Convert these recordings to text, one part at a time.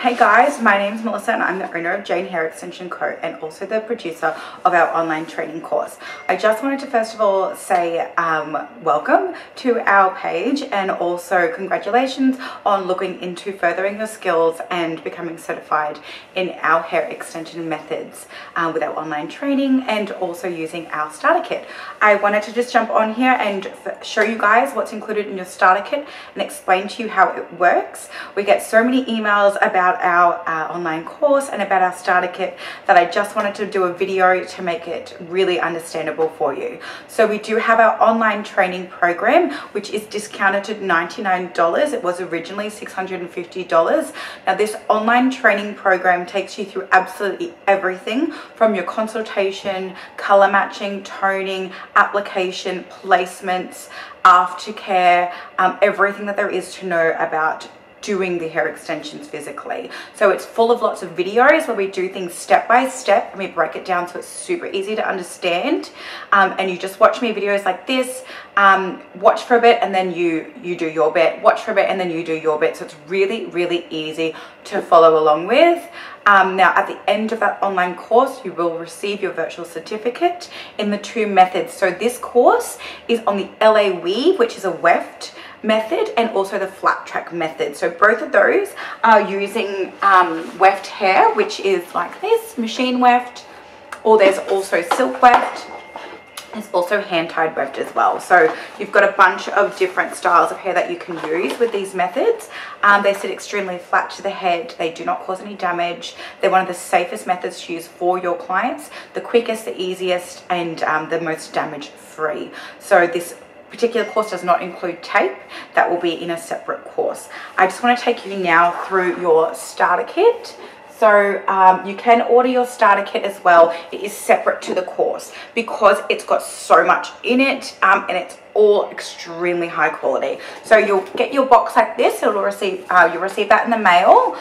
Hey guys, my name is Melissa and I'm the owner of Jane Hair Extension Co. and also the producer of our online training course. I just wanted to first of all say welcome to our page and also congratulations on looking into furthering your skills and becoming certified in our hair extension methods with our online training and also using our starter kit. I wanted to just jump on here and show you guys what's included in your starter kit and explain to you how it works. We get so many emails about our online course and about our starter kit that I just wanted to do a video to make it really understandable for you. So we do have our online training program, which is discounted to $99. It was originally $650. Now this online training program takes you through absolutely everything from your consultation, color matching, toning, application, placements, aftercare, everything that there is to know about doing the hair extensions physically. So it's full of lots of videos where we do things step by step and we break it down so it's super easy to understand, and you just watch me videos like this, watch for a bit and then you do your bit, watch for a bit and then you do your bit. So it's really easy to follow along with. Now at the end of that online course you will receive your virtual certificate in the two methods. So this course is on the LA weave, which is a weft method, and also the flat track method. So both of those are using weft hair, which is like this, machine weft, or there's also silk weft. There's also hand-tied weft as well. So you've got a bunch of different styles of hair that you can use with these methods. They sit extremely flat to the head. They do not cause any damage. They're one of the safest methods to use for your clients, the quickest, the easiest, and the most damage-free. So this particular course does not include tape. That will be in a separate course. I just want to take you now through your starter kit. So you can order your starter kit as well. It is separate to the course because it's got so much in it, and it's all extremely high quality. So you'll get your box like this. You'll receive that in the mail.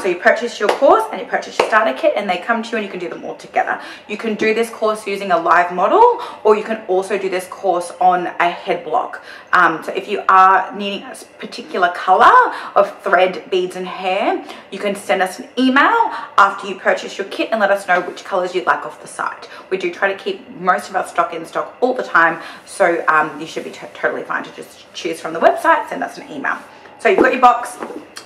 So you purchase your course and you purchase your starter kit and they come to you and you can do them all together. You can do this course using a live model, or you can also do this course on a head block. So if you are needing a particular color of thread, beads and hair, you can send us an email after you purchase your kit and let us know which colors you'd like off the site. We do try to keep most of our stock in stock all the time, so you should be totally fine to just choose from the website, send us an email. So you've got your box.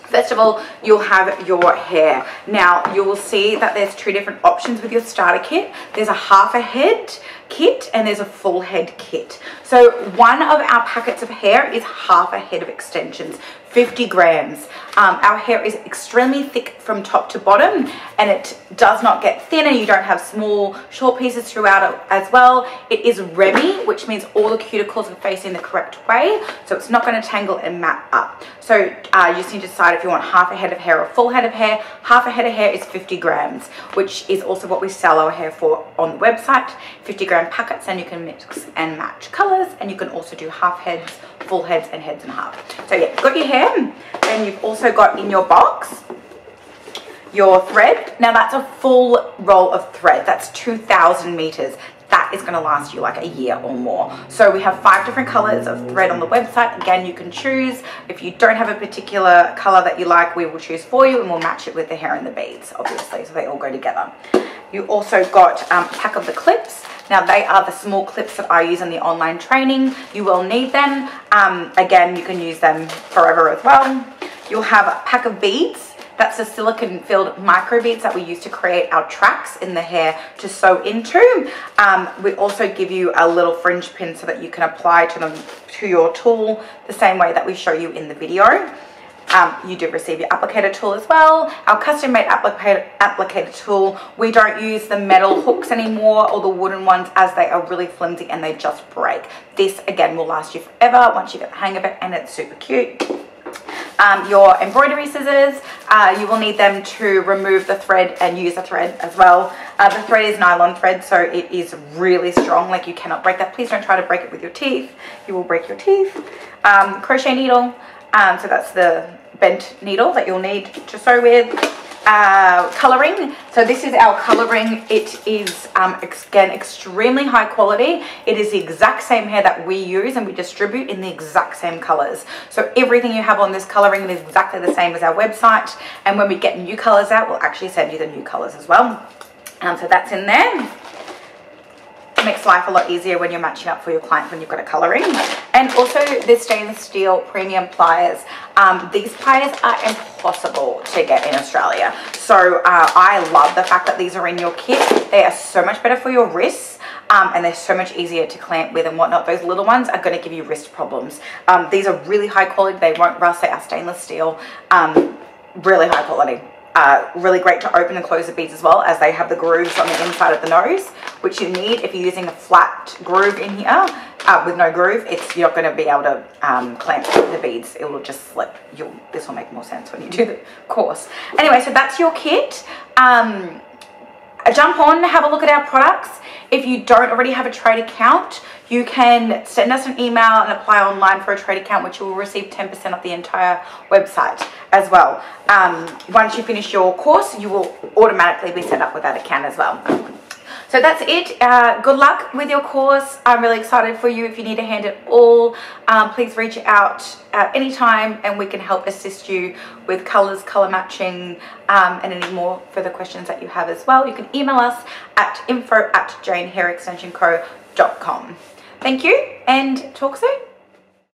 First of all, you'll have your hair. Now you will see that there's two different options with your starter kit. There's a half a head kit and there's a full head kit. So one of our packets of hair is half a head of extensions, 50 grams. Our hair is extremely thick from top to bottom and it does not get thin, and you don't have small short pieces throughout it as well. It is Remy, which means all the cuticles are facing the correct way, so it's not going to tangle and mat up. So you just need to decide if you want half a head of hair or full head of hair. Half a head of hair is 50 grams, which is also what we sell our hair for on the website. 50 gram packets, and you can mix and match colors, and you can also do half heads, full heads and heads and half. So yeah, got your hair. Then you've also got in your box your thread. Now that's a full roll of thread. That's 2,000 meters. That is going to last you like a year or more. So we have 5 different colors of thread on the website. Again, you can choose. If you don't have a particular color that you like, we will choose for you and we'll match it with the hair and the beads, obviously, so they all go together. You also got a pack of the clips. Now they are the small clips that I use in the online training. You will need them. Again, you can use them forever as well. You'll have a pack of beads. That's the silicone filled micro beads that we use to create our tracks in the hair to sew into. We also give you a little fringe pin so that you can apply to your tool the same way that we show you in the video. You do receive your applicator tool as well. Our custom made applicator tool, we don't use the metal hooks anymore or the wooden ones, as they are really flimsy and they just break. This again will last you forever once you get the hang of it, and it's super cute. Your embroidery scissors, you will need them to remove the thread and use the thread as well. The thread is nylon thread, so it is really strong, like you cannot break that. Please don't try to break it with your teeth, you will break your teeth. Crochet needle, so that's the bent needle that you'll need to sew with. Colouring. So this is our colouring. It is again extremely high quality. It is the exact same hair that we use and we distribute in the exact same colours. So everything you have on this colouring is exactly the same as our website, and when we get new colours out, we'll actually send you the new colours as well. So that's in there. Makes life a lot easier when you're matching up for your client when you've got a colouring. And also the stainless steel premium pliers. These pliers are impossible to get in Australia. So I love the fact that these are in your kit. They are so much better for your wrists. And they're so much easier to clamp with and whatnot. Those little ones are going to give you wrist problems. These are really high quality. They won't rust. They are stainless steel. Really high quality. Really great to open and close the beads as well, as they have the grooves on the inside of the nose, which you need. If you're using a flat groove in here with no groove, you're not going to be able to clamp the beads. It will just slip. This will make more sense when you do the course. Anyway, so that's your kit. Jump on, have a look at our products. If you don't already have a trade account, you can send us an email and apply online for a trade account, which you will receive 10% off the entire website as well. Once you finish your course, you will automatically be set up with that account as well. So that's it. Good luck with your course. I'm really excited for you. If you need a hand at all, please reach out anytime and we can help assist you with colours, colour matching, and any more further questions that you have as well. You can email us at info@janehairextensionco.com. Thank you and talk soon.